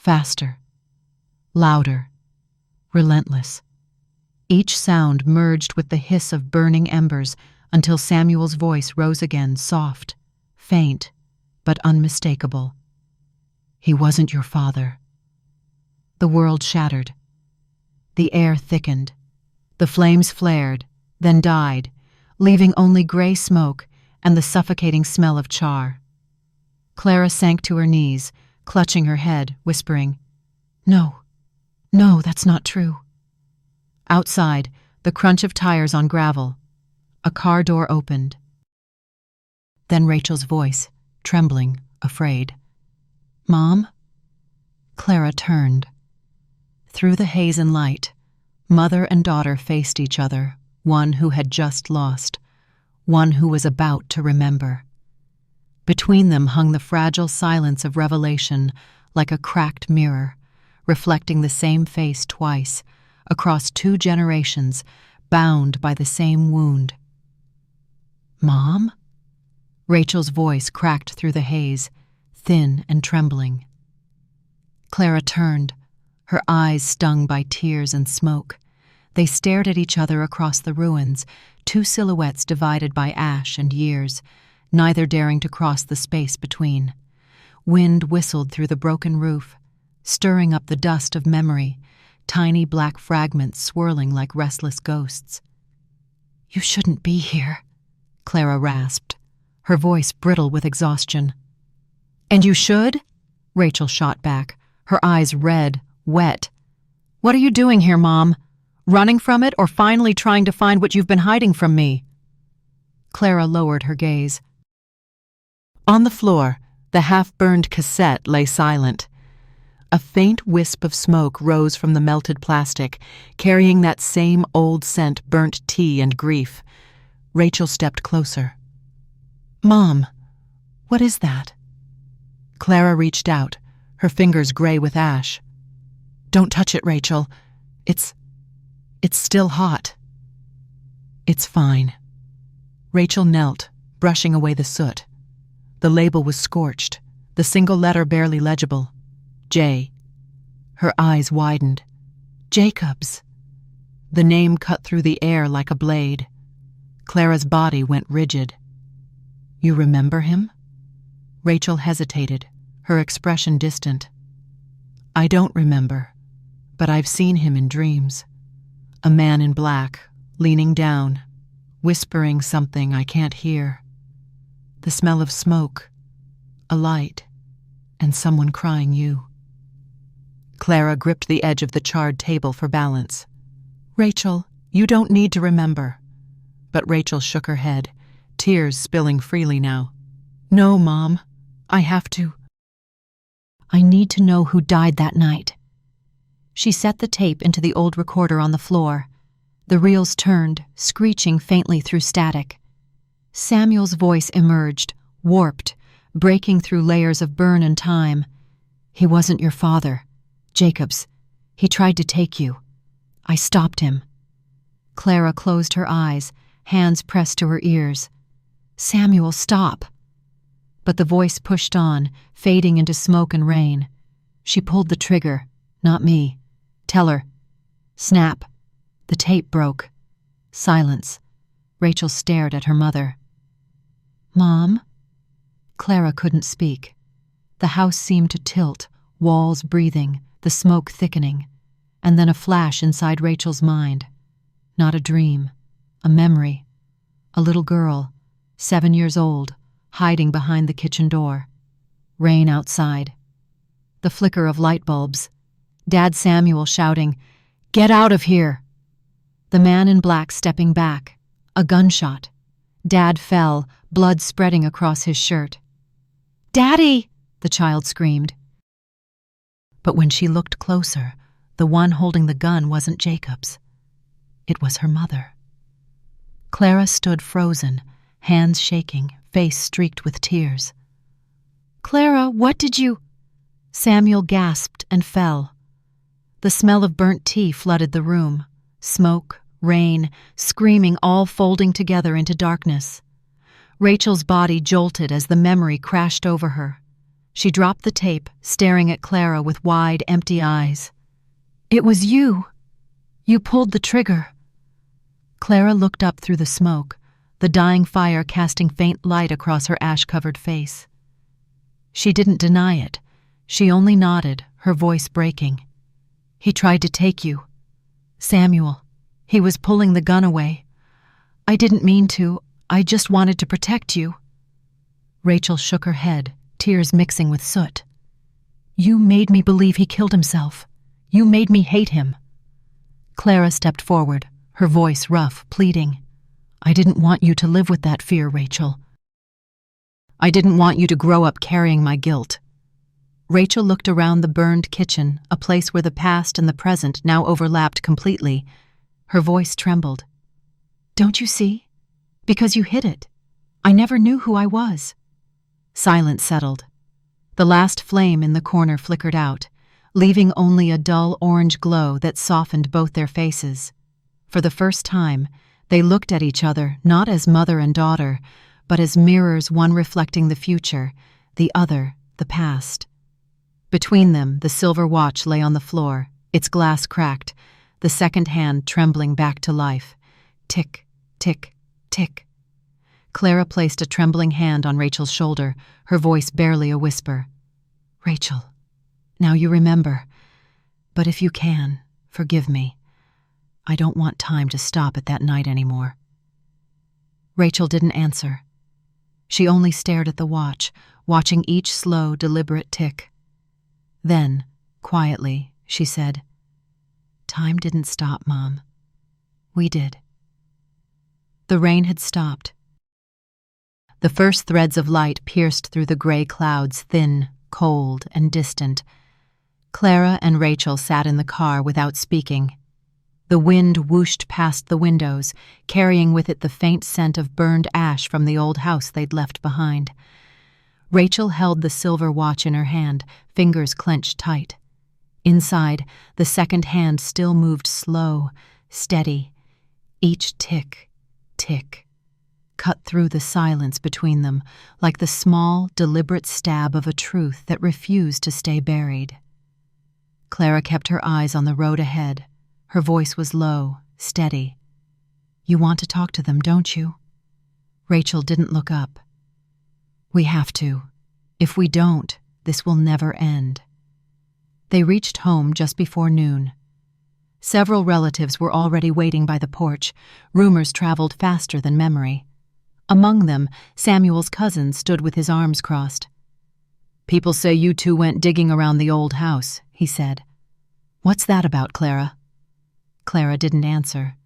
faster, louder, relentless. Each sound merged with the hiss of burning embers until Samuel's voice rose again, soft, faint, but unmistakable. He wasn't your father. The world shattered. The air thickened. The flames flared, then died, leaving only gray smoke and the suffocating smell of char. Clara sank to her knees, clutching her head, whispering, "No, no, that's not true." Outside, the crunch of tires on gravel. A car door opened. Then Rachel's voice, trembling, afraid. "Mom?" Clara turned. Through the haze and light, mother and daughter faced each other, one who had just lost, one who was about to remember. Between them hung the fragile silence of revelation, like a cracked mirror, reflecting the same face twice, across 2 generations, bound by the same wound. "Mom?" Rachel's voice cracked through the haze, thin and trembling. Clara turned, her eyes stung by tears and smoke. They stared at each other across the ruins, 2 silhouettes divided by ash and years, neither daring to cross the space between. Wind whistled through the broken roof, stirring up the dust of memory, tiny black fragments swirling like restless ghosts. "You shouldn't be here," Clara rasped, her voice brittle with exhaustion. "And you should?" Rachel shot back, her eyes red, wet. "What are you doing here, Mom? Running from it or finally trying to find what you've been hiding from me?" Clara lowered her gaze. On the floor, the half-burned cassette lay silent. A faint wisp of smoke rose from the melted plastic, carrying that same old scent, burnt tea and grief. Rachel stepped closer. "Mom, what is that?" Clara reached out, her fingers gray with ash. "Don't touch it, Rachel. It's still hot." "It's fine." Rachel knelt, brushing away the soot. The label was scorched, the single letter barely legible. J. Her eyes widened. "Jacobs." The name cut through the air like a blade. Clara's body went rigid. "You remember him?" Rachel hesitated, her expression distant. "I don't remember, but I've seen him in dreams. A man in black, leaning down, whispering something I can't hear. The smell of smoke, a light, and someone crying you." Clara gripped the edge of the charred table for balance. "Rachel, you don't need to remember." But Rachel shook her head, tears spilling freely now. "No, Mom, I have to. I need to know who died that night." She set the tape into the old recorder on the floor. The reels turned, screeching faintly through static. Samuel's voice emerged, warped, breaking through layers of burn and time. "He wasn't your father. Jacobs. He tried to take you. I stopped him." Clara closed her eyes, hands pressed to her ears. "Samuel, stop." But the voice pushed on, fading into smoke and rain. She pulled the trigger. "Not me. Tell her." Snap. The tape broke. Silence. Rachel stared at her mother. "Mom?" Clara couldn't speak. The house seemed to tilt, walls breathing, the smoke thickening, and then a flash inside Rachel's mind. Not a dream, a memory. A little girl, 7 years old, hiding behind the kitchen door. Rain outside. The flicker of light bulbs. Dad Samuel shouting, "Get out of here!" The man in black stepping back. A gunshot. Dad fell, blood spreading across his shirt. "Daddy!" the child screamed. But when she looked closer, the one holding the gun wasn't Jacobs. It was her mother. Clara stood frozen, hands shaking, face streaked with tears. "Clara, what did you—" Samuel gasped and fell. The smell of burnt tea flooded the room. Smoke, rain, screaming, all folding together into darkness. Rachel's body jolted as the memory crashed over her. She dropped the tape, staring at Clara with wide, empty eyes. "It was you. You pulled the trigger." Clara looked up through the smoke, the dying fire casting faint light across her ash-covered face. She didn't deny it. She only nodded, her voice breaking. "He tried to take you. Samuel. He was pulling the gun away. I didn't mean to. I just wanted to protect you." Rachel shook her head, tears mixing with soot. "You made me believe he killed himself. You made me hate him." Clara stepped forward, her voice rough, pleading. "I didn't want you to live with that fear, Rachel. I didn't want you to grow up carrying my guilt." Rachel looked around the burned kitchen, a place where the past and the present now overlapped completely. Her voice trembled. "Don't you see? Because you hid it. I never knew who I was." Silence settled. The last flame in the corner flickered out, leaving only a dull orange glow that softened both their faces. For the first time, they looked at each other not as mother and daughter, but as mirrors, one reflecting the future, the other the past. Between them, the silver watch lay on the floor, its glass cracked, the second hand trembling back to life. Tick, tick, tick. Clara placed a trembling hand on Rachel's shoulder, her voice barely a whisper. "Rachel, now you remember. But if you can, forgive me. I don't want time to stop at that night anymore." Rachel didn't answer. She only stared at the watch, watching each slow, deliberate tick. Then, quietly, she said, "Time didn't stop, Mom. We did." The rain had stopped. The first threads of light pierced through the gray clouds, thin, cold, and distant. Clara and Rachel sat in the car without speaking. The wind whooshed past the windows, carrying with it the faint scent of burned ash from the old house they'd left behind. Rachel held the silver watch in her hand, fingers clenched tight. Inside, the second hand still moved slow, steady. Each tick, tick, cut through the silence between them like the small, deliberate stab of a truth that refused to stay buried. Clara kept her eyes on the road ahead. Her voice was low, steady. "You want to talk to them, don't you?" Rachel didn't look up. "We have to. If we don't, this will never end." They reached home just before noon. Several relatives were already waiting by the porch. Rumors traveled faster than memory. Among them, Samuel's cousin stood with his arms crossed. "People say you two went digging around the old house," he said. "What's that about, Clara?" Clara didn't answer.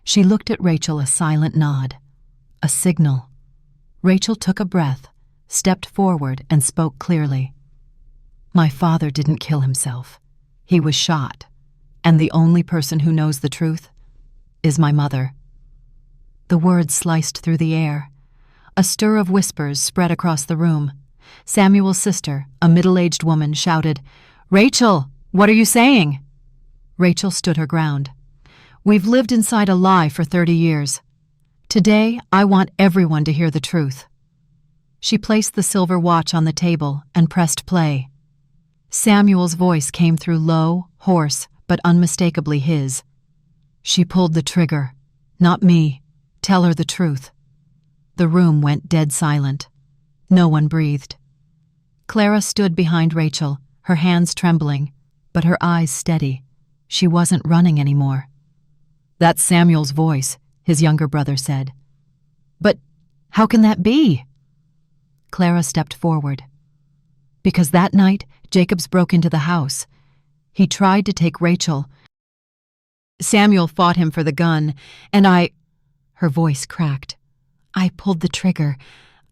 She looked at Rachel, a silent nod. A signal. Rachel took a breath, stepped forward, and spoke clearly. "My father didn't kill himself. He was shot. And the only person who knows the truth is my mother." The words sliced through the air. A stir of whispers spread across the room. Samuel's sister, a middle-aged woman, shouted, "Rachel, what are you saying?" Rachel stood her ground. "We've lived inside a lie for 30 years. Today, I want everyone to hear the truth." She placed the silver watch on the table and pressed play. Samuel's voice came through low, hoarse, but unmistakably his. "She pulled the trigger. Not me. Tell her the truth." The room went dead silent. No one breathed. Clara stood behind Rachel, her hands trembling, but her eyes steady. She wasn't running anymore. "That's Samuel's voice," his younger brother said. "But how can that be?" Clara stepped forward. "Because that night, Jacobs broke into the house. He tried to take Rachel. Samuel fought him for the gun, and Her voice cracked. "I pulled the trigger.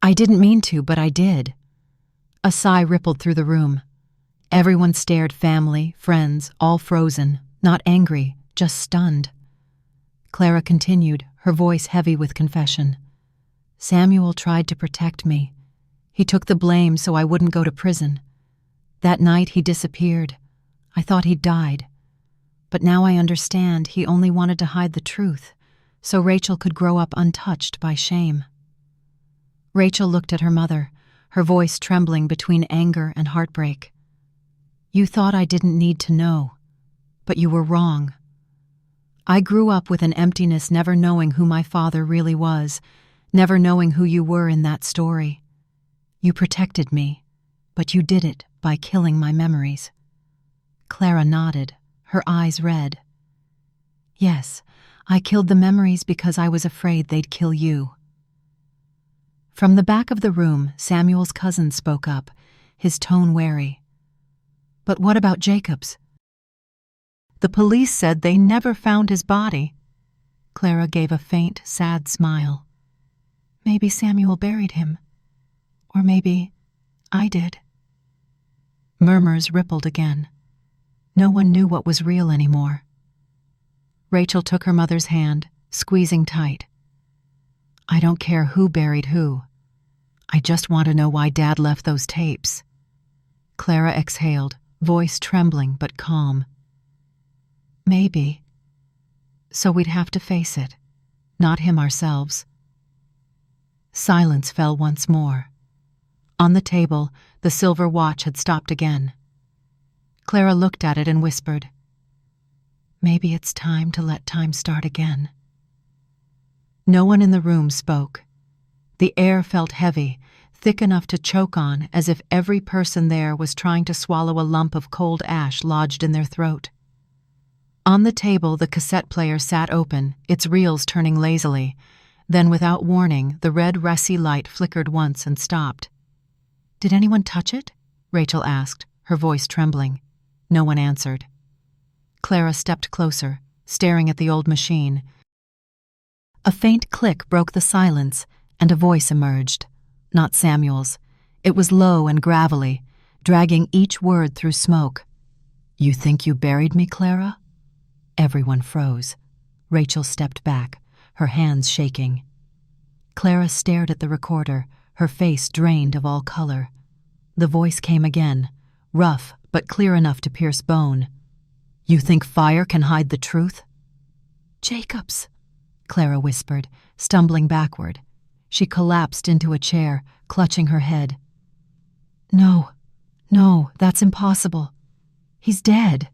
I didn't mean to, but I did." A sigh rippled through the room. Everyone stared, family, friends, all frozen, not angry, just stunned. Clara continued, her voice heavy with confession. "Samuel tried to protect me. He took the blame so I wouldn't go to prison. That night he disappeared. I thought he'd died. But now I understand he only wanted to hide the truth, so Rachel could grow up untouched by shame." Rachel looked at her mother, her voice trembling between anger and heartbreak. "You thought I didn't need to know, but you were wrong. I grew up with an emptiness, never knowing who my father really was, never knowing who you were in that story. You protected me, but you did it by killing my memories." Clara nodded, her eyes red. "Yes, I killed the memories because I was afraid they'd kill you." From the back of the room, Samuel's cousin spoke up, his tone wary. "But what about Jacobs?" "The police said they never found his body." Clara gave a faint, sad smile. "Maybe Samuel buried him. Or maybe I did." Murmurs rippled again. No one knew what was real anymore. Rachel took her mother's hand, squeezing tight. "I don't care who buried who. I just want to know why Dad left those tapes." Clara exhaled, voice trembling but calm. "Maybe. So we'd have to face it, not him ourselves." Silence fell once more. On the table, the silver watch had stopped again. Clara looked at it and whispered, "Maybe it's time to let time start again." No one in the room spoke. The air felt heavy, thick enough to choke on, as if every person there was trying to swallow a lump of cold ash lodged in their throat. On the table, the cassette player sat open, its reels turning lazily. Then, without warning, the red Ressi light flickered once and stopped. "Did anyone touch it?" Rachel asked, her voice trembling. No one answered. Clara stepped closer, staring at the old machine. A faint click broke the silence, and a voice emerged. Not Samuel's. It was low and gravelly, dragging each word through smoke. "You think you buried me, Clara?" Everyone froze. Rachel stepped back, her hands shaking. Clara stared at the recorder, her face drained of all color. The voice came again, rough but clear enough to pierce bone. "You think fire can hide the truth?" "Jacobs," Clara whispered, stumbling backward. She collapsed into a chair, clutching her head. No, that's impossible. He's dead."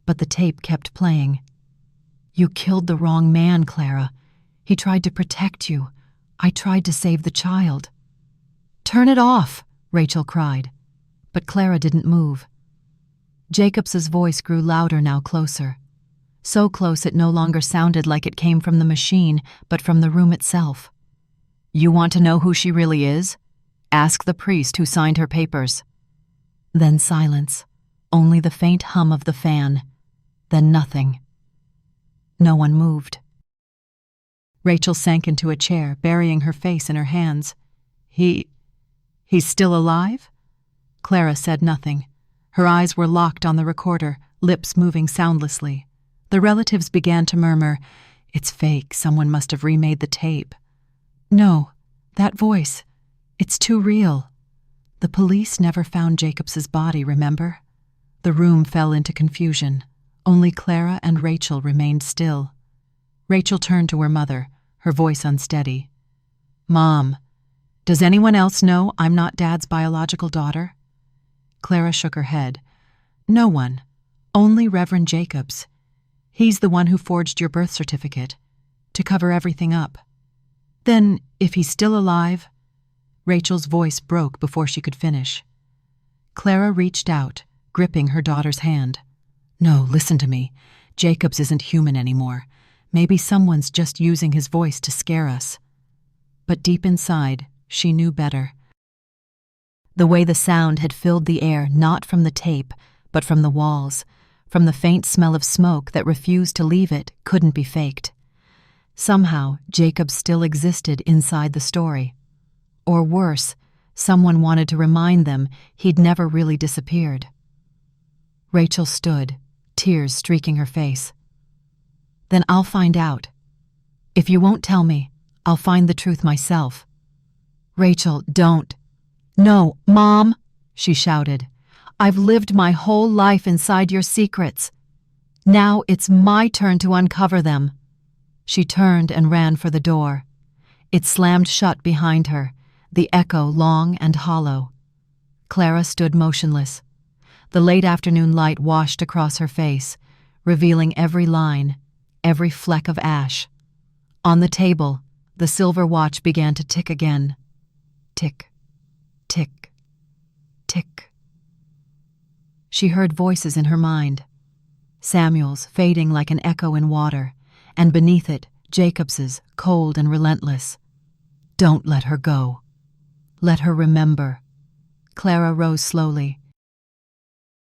But the tape kept playing. "You killed the wrong man, Clara. He tried to protect you. I tried to save the child." "Turn it off," Rachel cried. But Clara didn't move. Jacobs's voice grew louder now, closer. So close it no longer sounded like it came from the machine, but from the room itself. "You want to know who she really is? Ask the priest who signed her papers." Then silence, only the faint hum of the fan. Then nothing. No one moved. Rachel sank into a chair, burying her face in her hands. He's still alive?" Clara said nothing. Her eyes were locked on the recorder, lips moving soundlessly. The relatives began to murmur, "It's fake, someone must have remade the tape." "No, that voice, it's too real." The police never found Jacobs's body, remember? The room fell into confusion. Only Clara and Rachel remained still. Rachel turned to her mother, her voice unsteady. "Mom, does anyone else know I'm not Dad's biological daughter?" Clara shook her head. "No one. Only Reverend Jacobs. He's the one who forged your birth certificate, to cover everything up." "Then, if he's still alive—" Rachel's voice broke before she could finish. Clara reached out, gripping her daughter's hand. "No, listen to me. Jacobs isn't human anymore. Maybe someone's just using his voice to scare us." But deep inside, she knew better. The way the sound had filled the air, not from the tape, but from the walls, from the faint smell of smoke that refused to leave it, couldn't be faked. Somehow, Jacobs still existed inside the story. Or worse, someone wanted to remind them he'd never really disappeared. Rachel stood, tears streaking her face. "Then I'll find out. If you won't tell me, I'll find the truth myself." "Rachel, don't." "No, Mom," she shouted. "I've lived my whole life inside your secrets. Now it's my turn to uncover them." She turned and ran for the door. It slammed shut behind her, the echo long and hollow. Clara stood motionless. The late afternoon light washed across her face, revealing every line, every fleck of ash. On the table, the silver watch began to tick again. Tick, tick, tick. She heard voices in her mind. Samuel's, fading like an echo in water, and beneath it, Jacobs's, cold and relentless. Don't let her go. Let her remember. Clara rose slowly.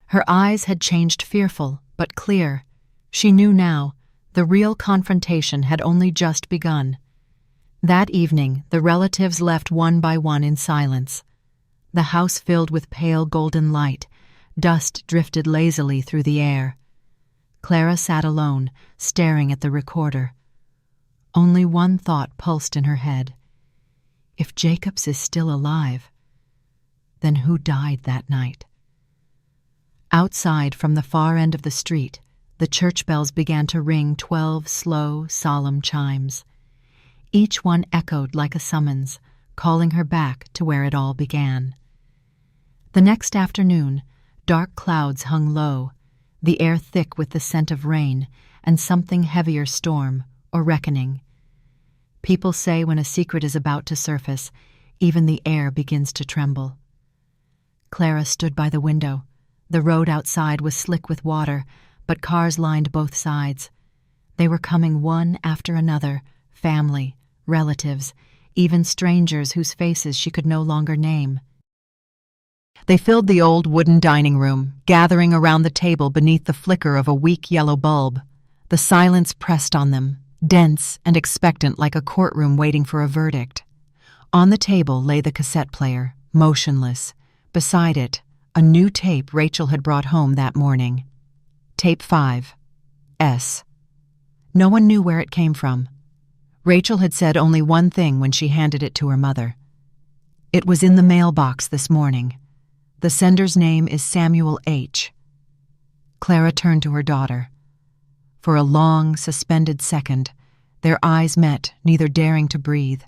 Her eyes had changed fearful, but clear. She knew now, the real confrontation had only just begun. That evening, the relatives left one by one in silence. The house filled with pale golden light. Dust drifted lazily through the air. Clara sat alone, staring at the recorder. Only one thought pulsed in her head. If Jacobs is still alive, then who died that night? Outside, from the far end of the street, the church bells began to ring 12 slow, solemn chimes. Each one echoed like a summons, calling her back to where it all began. The next afternoon, dark clouds hung low, the air thick with the scent of rain and something heavier storm or reckoning. People say when a secret is about to surface, even the air begins to tremble. Clara stood by the window. The road outside was slick with water, but cars lined both sides. They were coming one after another, family, relatives, even strangers whose faces she could no longer name. They filled the old wooden dining room, gathering around the table beneath the flicker of a weak yellow bulb. The silence pressed on them, dense and expectant like a courtroom waiting for a verdict. On the table lay the cassette player, motionless. Beside it, a new tape Rachel had brought home that morning. Tape 5. S. No one knew where it came from. Rachel had said only one thing when she handed it to her mother. It was in the mailbox this morning. The sender's name is Samuel H. Clara turned to her daughter. For a long, suspended second, their eyes met, neither daring to breathe.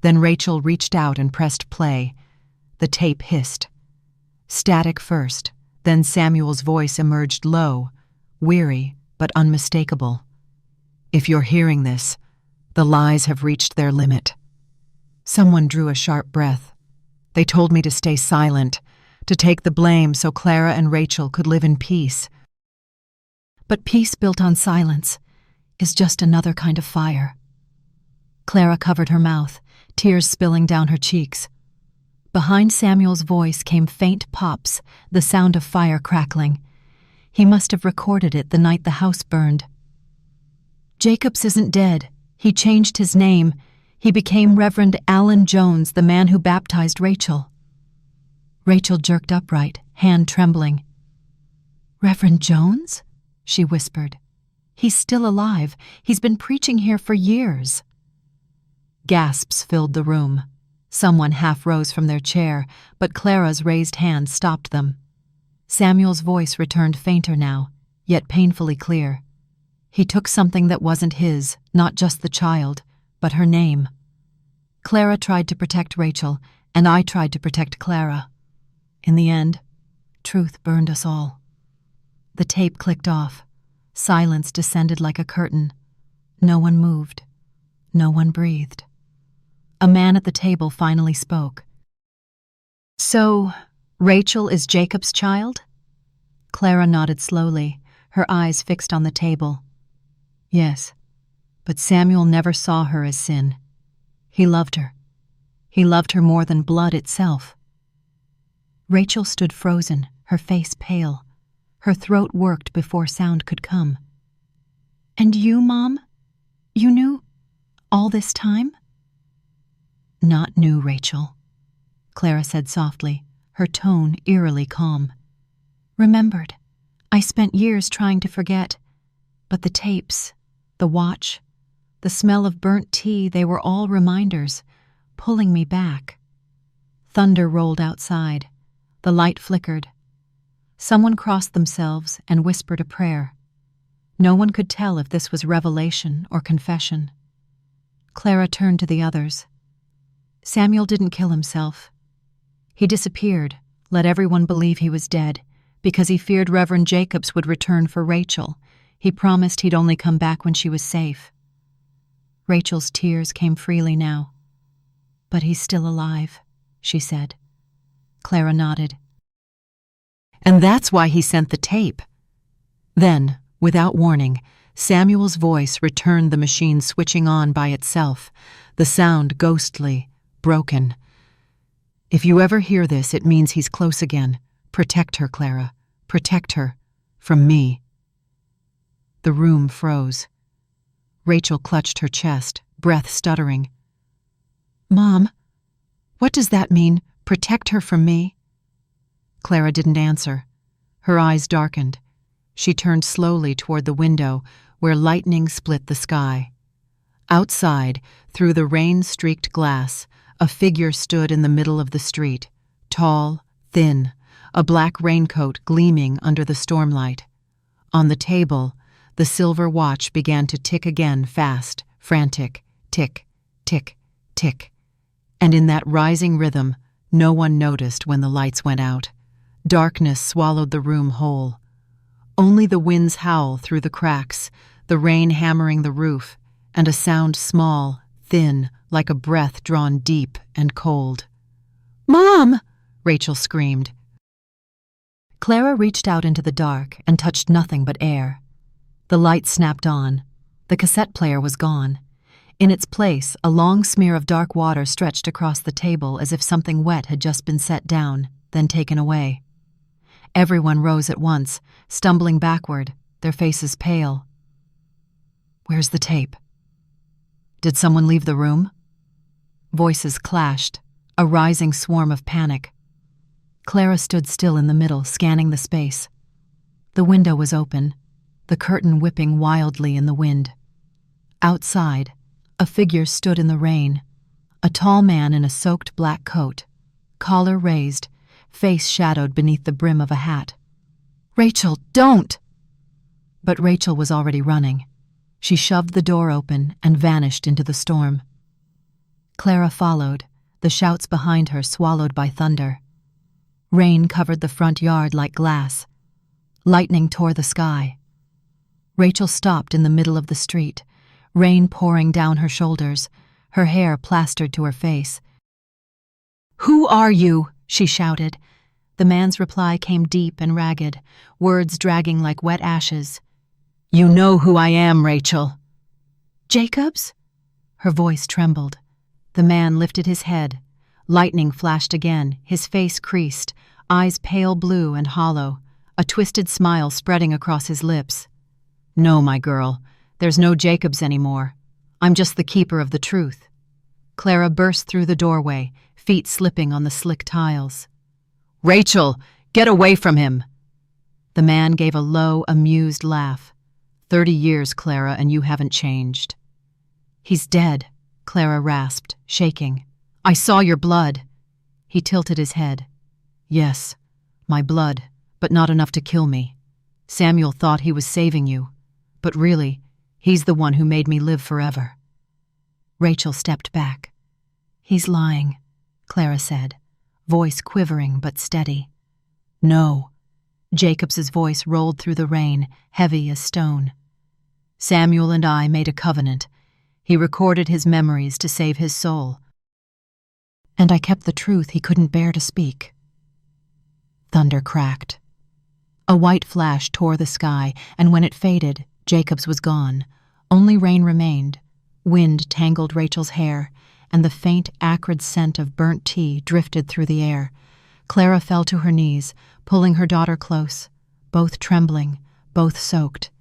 Then Rachel reached out and pressed play. The tape hissed. Static first, then Samuel's voice emerged low, weary but unmistakable. If you're hearing this, the lies have reached their limit. Someone drew a sharp breath. They told me to stay silent, to take the blame so Clara and Rachel could live in peace. But peace built on silence is just another kind of fire. Clara covered her mouth, tears spilling down her cheeks. Behind Samuel's voice came faint pops, the sound of fire crackling. He must have recorded it the night the house burned. Jacobs isn't dead. He changed his name. He became Reverend Alan Jones, the man who baptized Rachel. Rachel jerked upright, hand trembling. Reverend Jones? She whispered. He's still alive. He's been preaching here for years. Gasps filled the room. Someone half rose from their chair, but Clara's raised hand stopped them. Samuel's voice returned fainter now, yet painfully clear. He took something that wasn't his, not just the child, but her name. Clara tried to protect Rachel, and I tried to protect Clara. In the end, truth burned us all. The tape clicked off. Silence descended like a curtain. No one moved. No one breathed. A man at the table finally spoke. So, Rachel is Jacob's child? Clara nodded slowly, her eyes fixed on the table. Yes, but Samuel never saw her as sin. He loved her. He loved her more than blood itself. Rachel stood frozen, her face pale. Her throat worked before sound could come. And you, Mom? You knew all this time? Not new, Rachel, Clara said softly, her tone eerily calm. Remembered. I spent years trying to forget, but the tapes, the watch, the smell of burnt tea, they were all reminders, pulling me back. Thunder rolled outside. The light flickered. Someone crossed themselves and whispered a prayer. No one could tell if this was revelation or confession. Clara turned to the others. Samuel didn't kill himself. He disappeared, let everyone believe he was dead, because he feared Reverend Jacobs would return for Rachel. He promised he'd only come back when she was safe. Rachel's tears came freely now. "But he's still alive," she said. Clara nodded. "And that's why he sent the tape." Then, without warning, Samuel's voice returned, the machine switching on by itself, the sound ghostly, broken. "If you ever hear this, it means he's close again. Protect her, Clara. Protect her. From me." The room froze. Rachel clutched her chest, breath stuttering. "Mom, what does that mean? Protect her from me?" Clara didn't answer. Her eyes darkened. She turned slowly toward the window where lightning split the sky. Outside, through the rain-streaked glass, a figure stood in the middle of the street, tall, thin, a black raincoat gleaming under the stormlight. On the table, the silver watch began to tick again, fast, frantic, tick, tick, tick. And in that rising rhythm, no one noticed when the lights went out. Darkness swallowed the room whole. Only the wind's howl through the cracks, the rain hammering the roof, and a sound small, thin, like a breath drawn deep and cold. "Mom!" Rachel screamed. Clara reached out into the dark and touched nothing but air. The light snapped on. The cassette player was gone. In its place, a long smear of dark water stretched across the table as if something wet had just been set down, then taken away. Everyone rose at once, stumbling backward, their faces pale. "Where's the tape? Did someone leave the room?" Voices clashed, a rising swarm of panic. Clara stood still in the middle, scanning the space. The window was open, the curtain whipping wildly in the wind. Outside, a figure stood in the rain, a tall man in a soaked black coat, collar raised, face shadowed beneath the brim of a hat. "Rachel, don't!" But Rachel was already running. She shoved the door open and vanished into the storm. Clara followed, the shouts behind her swallowed by thunder. Rain covered the front yard like glass. Lightning tore the sky. Rachel stopped in the middle of the street, rain pouring down her shoulders, her hair plastered to her face. "Who are you?" she shouted. The man's reply came deep and ragged, words dragging like wet ashes. "You know who I am, Rachel." "Jacobs?" Her voice trembled. The man lifted his head. Lightning flashed again, his face creased, eyes pale blue and hollow, a twisted smile spreading across his lips. "No, my girl, there's no Jacobs anymore. I'm just the keeper of the truth." Clara burst through the doorway, feet slipping on the slick tiles. "Rachel, get away from him!" The man gave a low, amused laugh. 30 years, Clara, and you haven't changed." "He's dead," Clara rasped, shaking. "I saw your blood." He tilted his head. "Yes, my blood, but not enough to kill me. Samuel thought he was saving you, but really, he's the one who made me live forever." Rachel stepped back. "He's lying," Clara said, voice quivering but steady. "No." Jacobs's voice rolled through the rain, heavy as stone. "Samuel and I made a covenant. He recorded his memories to save his soul. And I kept the truth he couldn't bear to speak." Thunder cracked. A white flash tore the sky, and when it faded, Jacobs was gone. Only rain remained. Wind tangled Rachel's hair, and the faint, acrid scent of burnt tea drifted through the air. Clara fell to her knees, pulling her daughter close, both trembling, both soaked.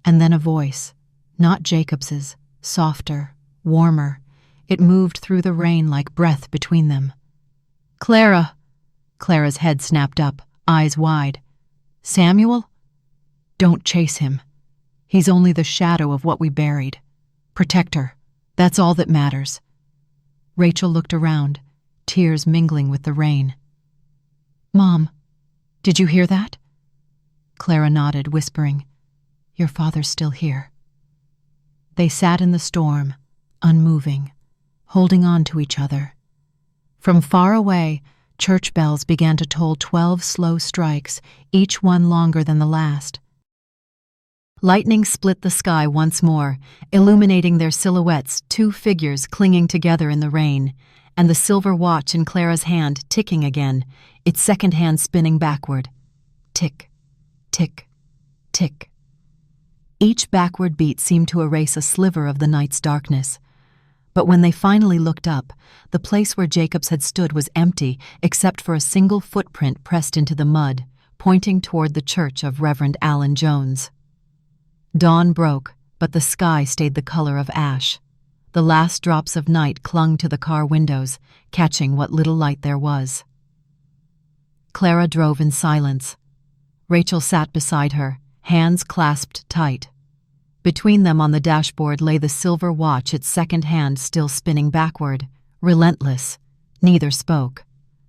And then a voice, not Jacobs's, softer, warmer. It moved through the rain like breath between them. "Clara!" Clara's head snapped up, eyes wide. "Samuel? Don't chase him. He's only the shadow of what we buried. Protect her. That's all that matters." Rachel looked around, tears mingling with the rain. "Mom, did you hear that?" Clara nodded, whispering, "Your father's still here." They sat in the storm, unmoving, holding on to each other, From far away, church bells began to toll 12 slow strikes, each one longer than the last. Lightning split the sky once more, illuminating their silhouettes, 2 figures clinging together in the rain, and the silver watch in Clara's hand ticking again, its second hand spinning backward. Tick, tick, tick. Each backward beat seemed to erase a sliver of the night's darkness. But when they finally looked up, the place where Jacobs had stood was empty except for a single footprint pressed into the mud, pointing toward the church of Reverend Allen Jones. Dawn broke, but the sky stayed the color of ash. The last drops of night clung to the car windows, catching what little light there was. Clara drove in silence. Rachel sat beside her, hands clasped tight. Between them on the dashboard lay the silver watch, its second hand still spinning backward, relentless. Neither spoke.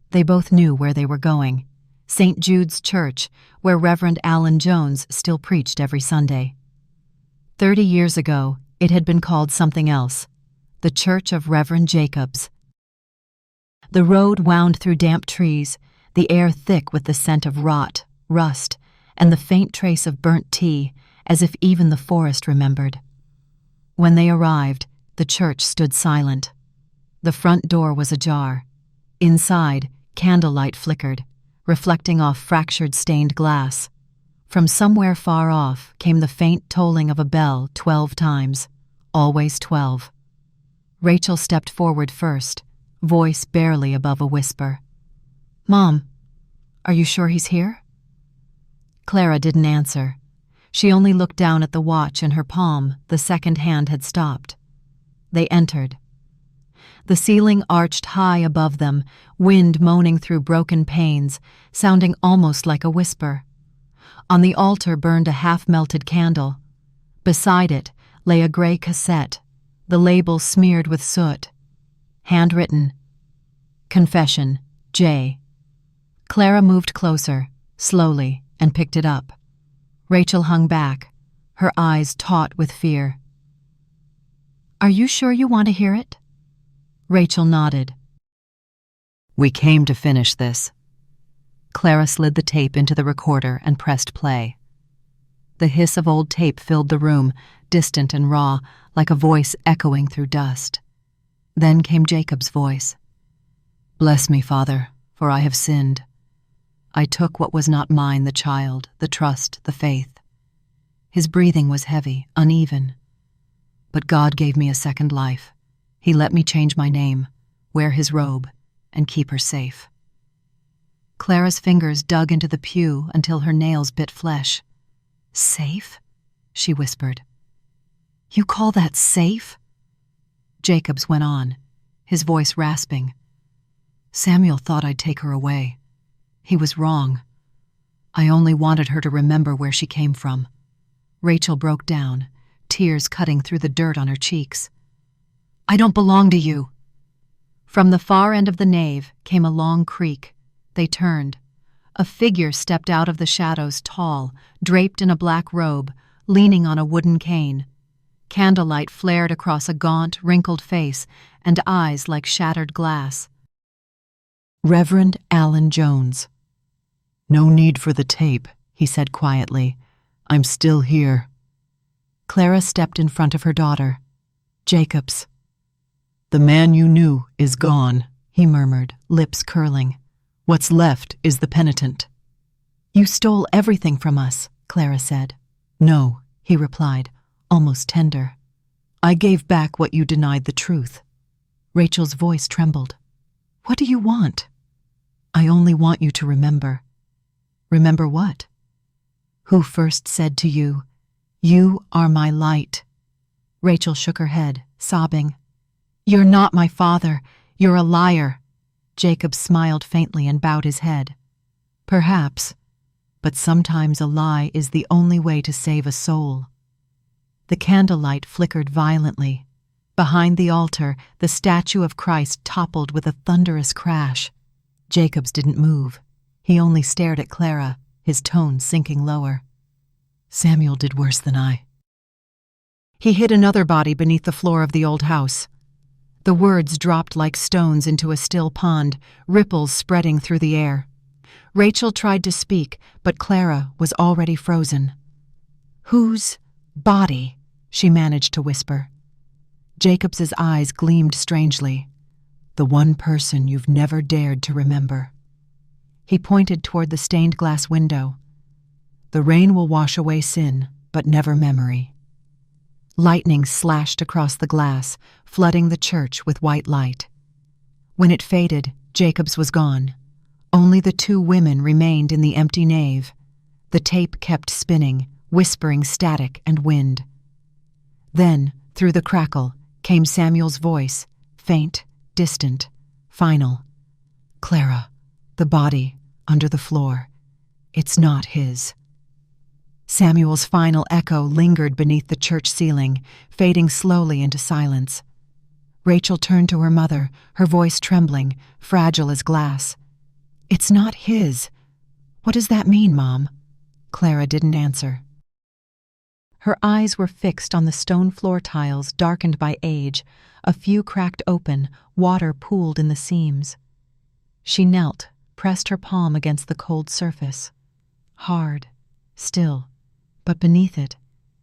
They both knew where they were going. St. Jude's Church, where Reverend Allen Jones still preached every Sunday. 30 years ago, it had been called something else, the Church of Reverend Jacobs. The road wound through damp trees, the air thick with the scent of rot, rust, and the faint trace of burnt tea, as if even the forest remembered. When they arrived, the church stood silent. The front door was ajar. Inside, candlelight flickered, reflecting off fractured stained glass. From somewhere far off came the faint tolling of a bell 12 times, always 12. Rachel stepped forward first, voice barely above a whisper. "Mom, are you sure he's here?" Clara didn't answer. She only looked down at the watch in her palm. The second hand had stopped. They entered. The ceiling arched high above them, wind moaning through broken panes, sounding almost like a whisper. On the altar burned a half-melted candle. Beside it lay a gray cassette, the label smeared with soot. Handwritten, "Confession, J." Clara moved closer, slowly, and picked it up. Rachel hung back, her eyes taut with fear. "Are you sure you want to hear it?" Rachel nodded. "We came to finish this." Clara slid the tape into the recorder and pressed play. The hiss of old tape filled the room, distant and raw, like a voice echoing through dust. Then came Jacob's voice. "Bless me, Father, for I have sinned. I took what was not mine, the child, the trust, the faith." His breathing was heavy, uneven. "But God gave me a second life. He let me change my name, wear his robe, and keep her safe." Clara's fingers dug into the pew until her nails bit flesh. "Safe?" she whispered. "You call that safe?" Jacobs went on, his voice rasping. "Samuel thought I'd take her away. He was wrong. I only wanted her to remember where she came from." Rachel broke down, tears cutting through the dirt on her cheeks. "I don't belong to you." From the far end of the nave came a long creak. They turned. A figure stepped out of the shadows, tall, draped in a black robe, leaning on a wooden cane. Candlelight flared across a gaunt, wrinkled face and eyes like shattered glass. Reverend Allen Jones. "No need for the tape," he said quietly. "I'm still here." Clara stepped in front of her daughter. "Jacobs." "The man you knew is gone," he murmured, lips curling. "What's left is the penitent." "You stole everything from us," Clara said. "No," he replied, almost tender. "I gave back what you denied the truth." Rachel's voice trembled. "What do you want?" "I only want you to remember." "Remember what?" "Who first said to you, 'You are my light'?" Rachel shook her head, sobbing. "You're not my father. You're a liar." Jacob smiled faintly and bowed his head. "Perhaps, but sometimes a lie is the only way to save a soul." The candlelight flickered violently. Behind the altar, the statue of Christ toppled with a thunderous crash. Jacobs didn't move. He only stared at Clara, his tone sinking lower. "Samuel did worse than I." He hid another body beneath the floor of the old house. The words dropped like stones into a still pond, ripples spreading through the air. Rachel tried to speak, but Clara was already frozen. "Whose body?" she managed to whisper. Jacobs's eyes gleamed strangely. "The one person you've never dared to remember." He pointed toward the stained glass window. "The rain will wash away sin, but never memory." Lightning slashed across the glass, flooding the church with white light. When it faded, Jacobs was gone. Only the two women remained in the empty nave. The tape kept spinning, whispering static and wind. Then, through the crackle, came Samuel's voice, faint, distant, final. "Clara, the body, under the floor. It's not his." Samuel's final echo lingered beneath the church ceiling, fading slowly into silence. Rachel turned to her mother, her voice trembling, fragile as glass. "It's not his. What does that mean, Mom?" Clara didn't answer. Her eyes were fixed on the stone floor tiles darkened by age, a few cracked open, water pooled in the seams. She knelt, pressed her palm against the cold surface. Hard, still, but beneath it,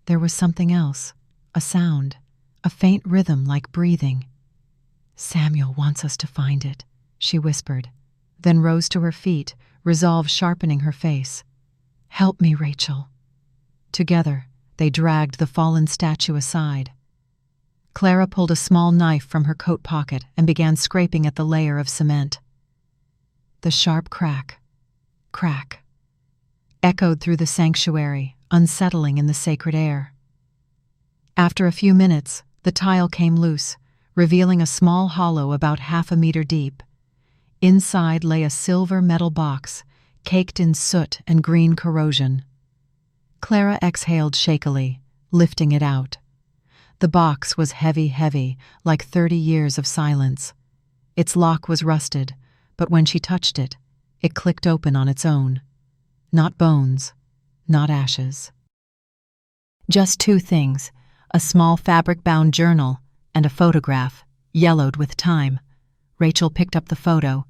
there was something else, a sound, a faint rhythm like breathing. "Samuel wants us to find it," she whispered, then rose to her feet, resolve sharpening her face. "Help me, Rachel." Together, they dragged the fallen statue aside. Clara pulled a small knife from her coat pocket and began scraping at the layer of cement. The sharp crack, echoed through the sanctuary, unsettling in the sacred air. After a few minutes, the tile came loose, revealing a small hollow about 1/2 meter deep. Inside lay a silver metal box, caked in soot and green corrosion. Clara exhaled shakily, lifting it out. The box was heavy, like 30 years of silence. Its lock was rusted, but when she touched it, it clicked open on its own. Not bones, not ashes. Just two things, a small fabric-bound journal and a photograph, yellowed with time. Rachel picked up the photo.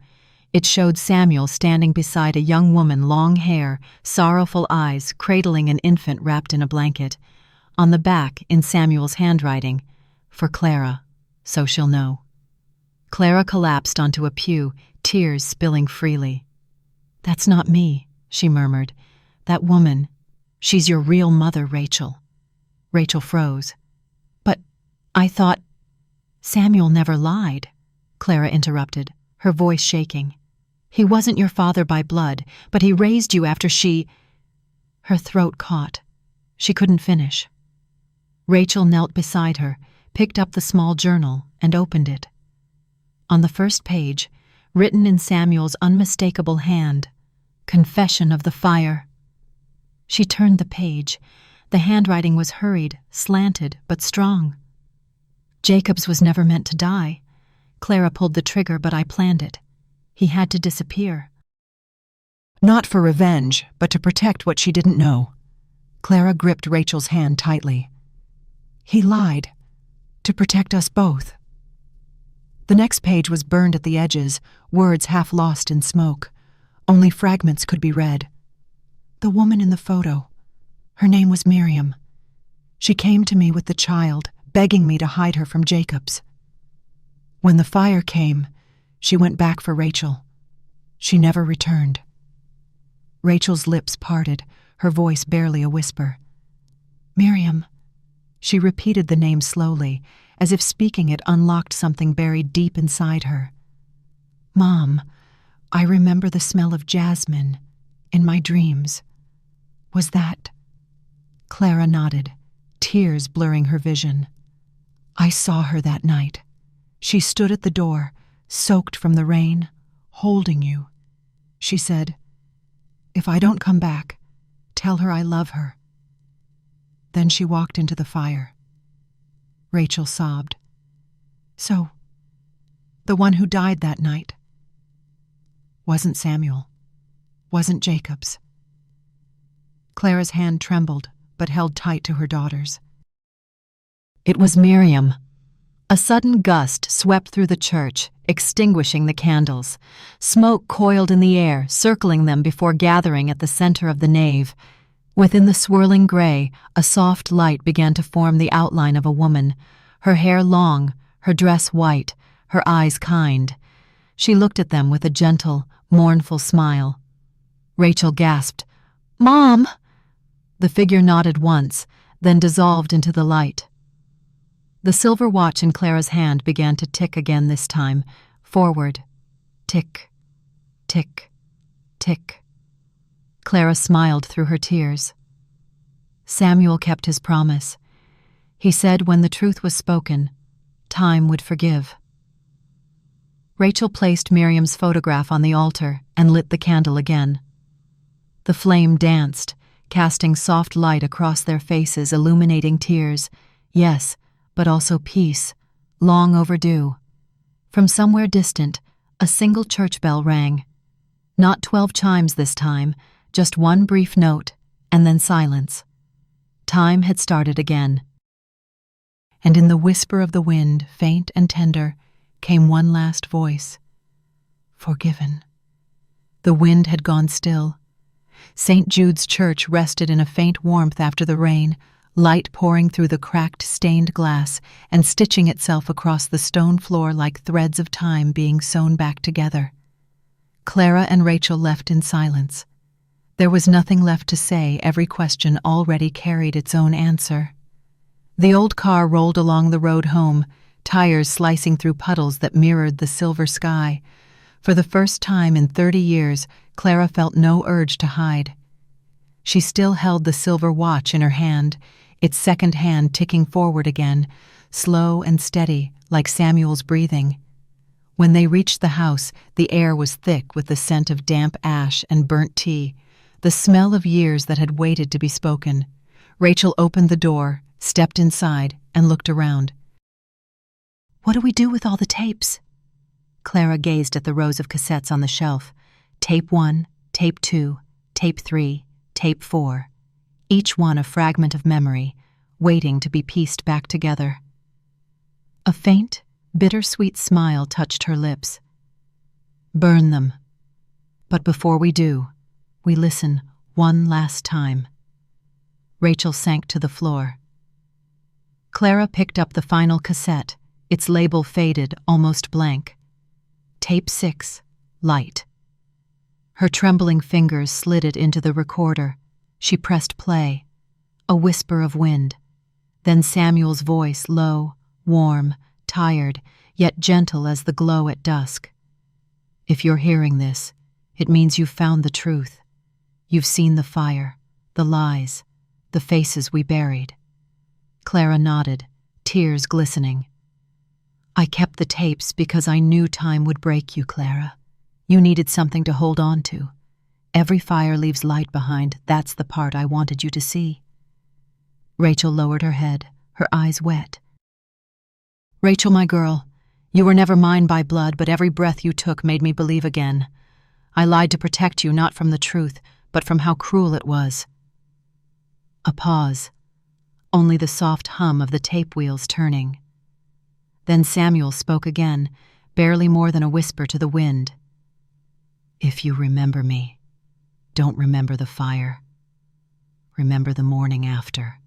It showed Samuel standing beside a young woman, long hair, sorrowful eyes, cradling an infant wrapped in a blanket. On the back, in Samuel's handwriting, "For Clara, so she'll know." Clara collapsed onto a pew, tears spilling freely. "That's not me," she murmured. "That woman, she's your real mother, Rachel." Rachel froze. "But I thought—" "Samuel never lied," Clara interrupted, her voice shaking. "He wasn't your father by blood, but he raised you after she—" Her throat caught. She couldn't finish. Rachel knelt beside her, picked up the small journal, and opened it. On the first page, written in Samuel's unmistakable hand, "Confession of the Fire." She turned the page. The handwriting was hurried, slanted, but strong. "Jacobs was never meant to die. Clara pulled the trigger, but I planned it. He had to disappear." Not for revenge, but to protect what she didn't know. Clara gripped Rachel's hand tightly. "He lied. To protect us both." The next page was burned at the edges, words half lost in smoke. Only fragments could be read. "The woman in the photo. Her name was Miriam. She came to me with the child, begging me to hide her from Jacobs. When the fire came, she went back for Rachel. She never returned." Rachel's lips parted, her voice barely a whisper. "Miriam." She repeated the name slowly, as if speaking it unlocked something buried deep inside her. "Mom, I remember the smell of jasmine in my dreams. Was that—" Clara nodded, tears blurring her vision. "I saw her that night. She stood at the door, soaked from the rain, holding you. She said, 'If I don't come back, tell her I love her.' Then she walked into the fire." Rachel sobbed. "So, the one who died that night wasn't Samuel, wasn't Jacobs." Clara's hand trembled, but held tight to her daughter's. "It was Miriam. A sudden gust swept through the church, extinguishing the candles. Smoke coiled in the air, circling them before gathering at the center of the nave. Within the swirling gray, a soft light began to form the outline of a woman, her hair long, her dress white, her eyes kind. She looked at them with a gentle, mournful smile. Rachel gasped, "Mom!" The figure nodded once, then dissolved into the light. The silver watch in Clara's hand began to tick again this time, forward. Tick, tick, tick. Clara smiled through her tears. Samuel kept his promise. He said when the truth was spoken, time would forgive. Rachel placed Miriam's photograph on the altar and lit the candle again. The flame danced, casting soft light across their faces, illuminating tears. Yes, but also peace, long overdue. From somewhere distant, a single church bell rang. Not 12 chimes this time, just one brief note, and then silence. Time had started again. And in the whisper of the wind, faint and tender, came one last voice. Forgiven. The wind had gone still. St. Jude's Church rested in a faint warmth after the rain, light pouring through the cracked, stained glass and stitching itself across the stone floor like threads of time being sewn back together. Clara and Rachel left in silence. There was nothing left to say, every question already carried its own answer. The old car rolled along the road home, tires slicing through puddles that mirrored the silver sky. For the first time in 30 years, Clara felt no urge to hide. She still held the silver watch in her hand, its second hand ticking forward again, slow and steady, like Samuel's breathing. When they reached the house, the air was thick with the scent of damp ash and burnt tea, the smell of years that had waited to be spoken. Rachel opened the door, stepped inside, and looked around. "What do we do with all the tapes?" Clara gazed at the rows of cassettes on the shelf. Tape 1, Tape 2, Tape 3, Tape 4. Each one a fragment of memory, waiting to be pieced back together. A faint, bittersweet smile touched her lips. "Burn them. But before we do, we listen one last time." Rachel sank to the floor. Clara picked up the final cassette, its label faded, almost blank. Tape 6, Light. Her trembling fingers slid it into the recorder. She pressed play. A whisper of wind. Then Samuel's voice, low, warm, tired, yet gentle as the glow at dusk. "If you're hearing this, it means you've found the truth. You've seen the fire, the lies, the faces we buried." Clara nodded, tears glistening. "I kept the tapes because I knew time would break you, Clara. You needed something to hold on to. Every fire leaves light behind. That's the part I wanted you to see." Rachel lowered her head, her eyes wet. "Rachel, my girl, you were never mine by blood, but every breath you took made me believe again. I lied to protect you, not from the truth, but from how cruel it was." A pause. Only the soft hum of the tape wheels turning. Then Samuel spoke again, barely more than a whisper to the wind. "If you remember me, don't remember the fire. Remember the morning after."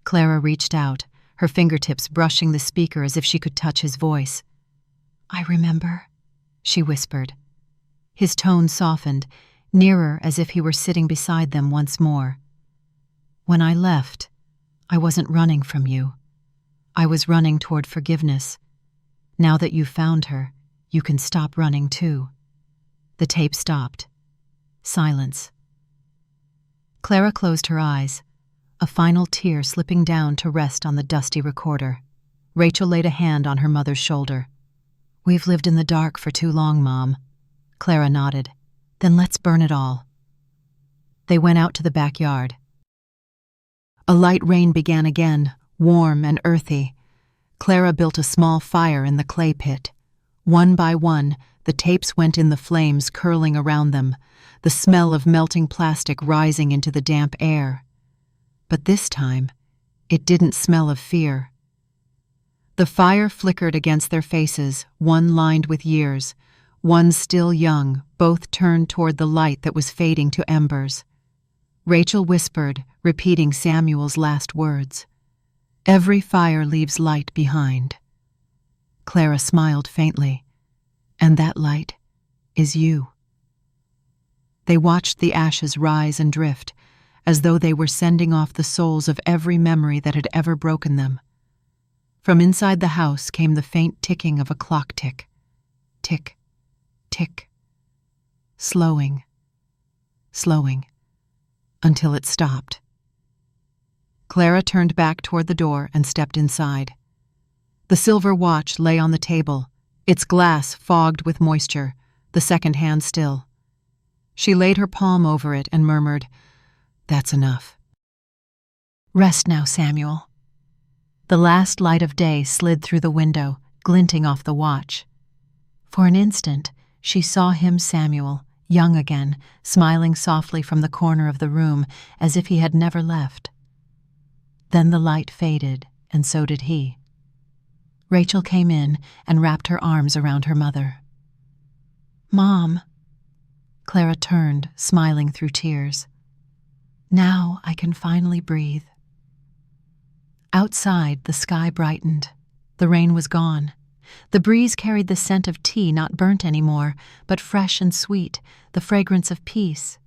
Clara reached out, her fingertips brushing the speaker as if she could touch his voice. "I remember," she whispered. His tone softened, nearer as if he were sitting beside them once more. "When I left, I wasn't running from you. I was running toward forgiveness. Now that you've found her, you can stop running too." The tape stopped. Silence. Clara closed her eyes, a final tear slipping down to rest on the dusty recorder. Rachel laid a hand on her mother's shoulder. "We've lived in the dark for too long, Mom." Clara nodded. "Then let's burn it all." They went out to the backyard. A light rain began again, warm and earthy. Clara built a small fire in the clay pit. One by one, the tapes went in the flames curling around them, the smell of melting plastic rising into the damp air. But this time, it didn't smell of fear. The fire flickered against their faces, one lined with years, one still young, both turned toward the light that was fading to embers. Rachel whispered, repeating Samuel's last words. "Every fire leaves light behind." Clara smiled faintly. "And that light is you." They watched the ashes rise and drift, as though they were sending off the souls of every memory that had ever broken them. From inside the house came the faint ticking of a clock tick. Tick, tick. Slowing, slowing, until it stopped. Clara turned back toward the door and stepped inside. The silver watch lay on the table, its glass fogged with moisture, the second hand still. She laid her palm over it and murmured, "That's enough." "Rest now, Samuel." The last light of day slid through the window, glinting off the watch. For an instant, she saw him, Samuel, young again, smiling softly from the corner of the room as if he had never left. Then the light faded, and so did he. Rachel came in and wrapped her arms around her mother. "Mom." Clara turned, smiling through tears. "Now I can finally breathe." Outside, the sky brightened. The rain was gone. The breeze carried the scent of tea, not burnt anymore, but fresh and sweet, the fragrance of peace.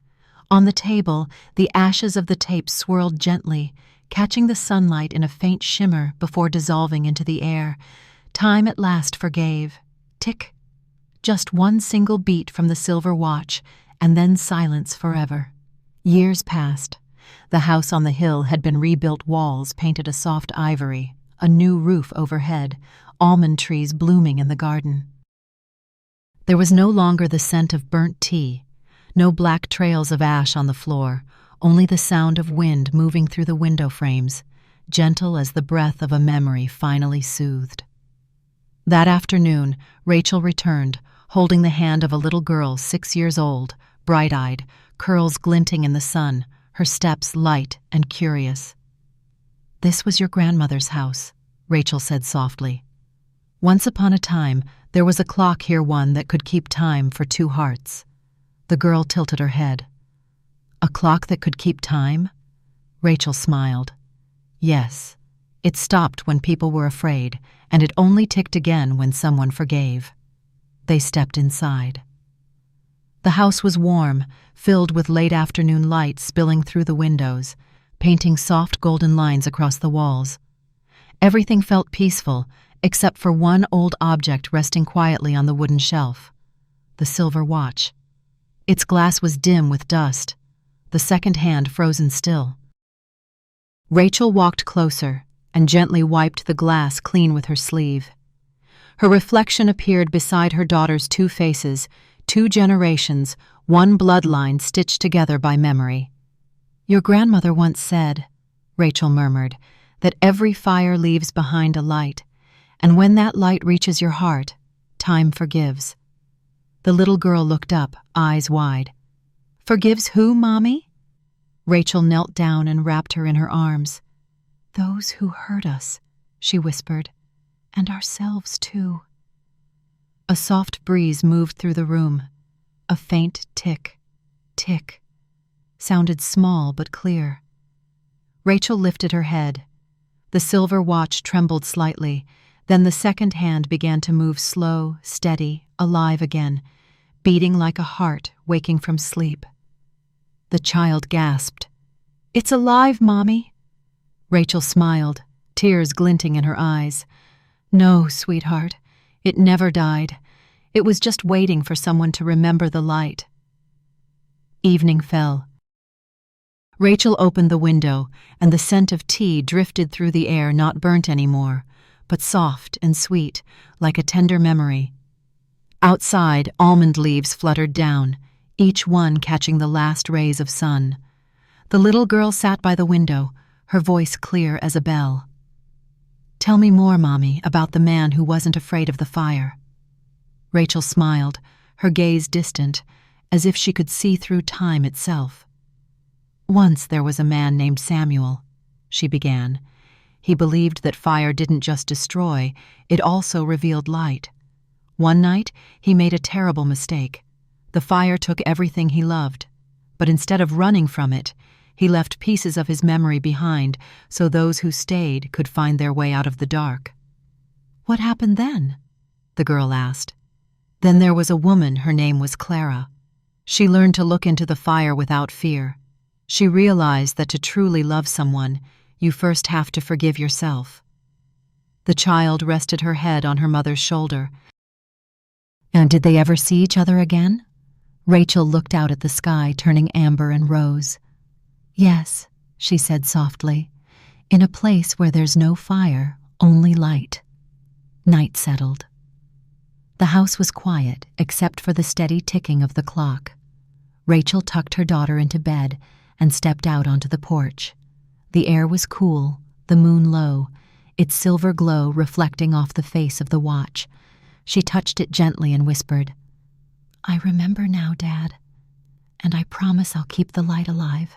On the table, the ashes of the tape swirled gently, catching the sunlight in a faint shimmer before dissolving into the air. Time at last forgave. Tick. Just one single beat from the silver watch, and then silence forever. Years passed. The house on the hill had been rebuilt, walls painted a soft ivory, a new roof overhead, almond trees blooming in the garden. There was no longer the scent of burnt tea, no black trails of ash on the floor, only the sound of wind moving through the window frames, gentle as the breath of a memory finally soothed. That afternoon, Rachel returned, holding the hand of a little girl 6 years old, bright-eyed, curls glinting in the sun, her steps light and curious. "This was your grandmother's house," Rachel said softly. "Once upon a time, there was a clock here, one that could keep time for 2 hearts." The girl tilted her head. "A clock that could keep time?" Rachel smiled. "Yes. It stopped when people were afraid, and it only ticked again when someone forgave." They stepped inside. The house was warm, filled with late afternoon light spilling through the windows, painting soft golden lines across the walls. Everything felt peaceful, except for one old object resting quietly on the wooden shelf. The silver watch. Its glass was dim with dust, the second hand frozen still. Rachel walked closer and gently wiped the glass clean with her sleeve. Her reflection appeared beside her daughter's 2 faces, 2 generations, 1 bloodline stitched together by memory. "Your grandmother once said," Rachel murmured, "that every fire leaves behind a light, and when that light reaches your heart, time forgives." The little girl looked up, eyes wide. "Forgives who, Mommy?" Rachel knelt down and wrapped her in her arms. "Those who hurt us," she whispered, "and ourselves too." A soft breeze moved through the room. A faint tick, tick, sounded small but clear. Rachel lifted her head. The silver watch trembled slightly, then the second hand began to move slow, steady, alive again, beating like a heart waking from sleep. The child gasped. "It's alive, Mommy." Rachel smiled, tears glinting in her eyes. "No, sweetheart, it never died. It was just waiting for someone to remember the light." Evening fell. Rachel opened the window, and the scent of tea drifted through the air, not burnt anymore, but soft and sweet, like a tender memory. Outside, almond leaves fluttered down, each one catching the last rays of sun. The little girl sat by the window, her voice clear as a bell. "Tell me more, Mommy, about the man who wasn't afraid of the fire." Rachel smiled, her gaze distant, as if she could see through time itself. "Once there was a man named Samuel," she began. He believed that fire didn't just destroy, it also revealed light. One night, he made a terrible mistake. The fire took everything he loved, but instead of running from it, he left pieces of his memory behind so those who stayed could find their way out of the dark. "What happened then?" the girl asked. "Then there was a woman, her name was Clara. She learned to look into the fire without fear. She realized that to truly love someone, you first have to forgive yourself." The child rested her head on her mother's shoulder. "And did they ever see each other again?" Rachel looked out at the sky, turning amber and rose. "Yes," she said softly, "in a place where there's no fire, only light." Night settled. The house was quiet, except for the steady ticking of the clock. Rachel tucked her daughter into bed and stepped out onto the porch. The air was cool, the moon low, its silver glow reflecting off the face of the watch. She touched it gently and whispered, "I remember now, Dad, and I promise I'll keep the light alive."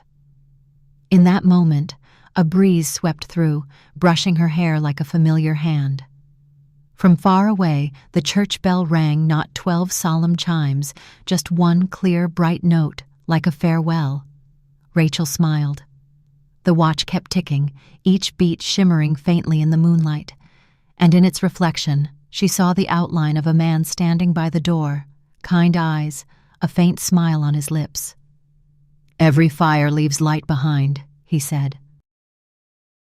In that moment, a breeze swept through, brushing her hair like a familiar hand. From far away, the church bell rang not 12 solemn chimes, just one clear, bright note, like a farewell. Rachel smiled. The watch kept ticking, each beat shimmering faintly in the moonlight, and in its reflection, she saw the outline of a man standing by the door, kind eyes, a faint smile on his lips. "Every fire leaves light behind," he said.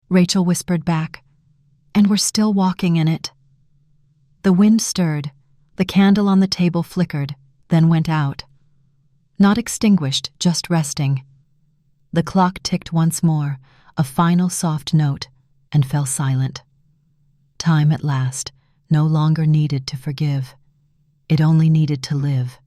Rachel whispered back, "And we're still walking in it." The wind stirred, the candle on the table flickered, then went out. Not extinguished, just resting. The clock ticked once more, a final soft note, and fell silent. Time at last no longer needed to forgive. It only needed to live.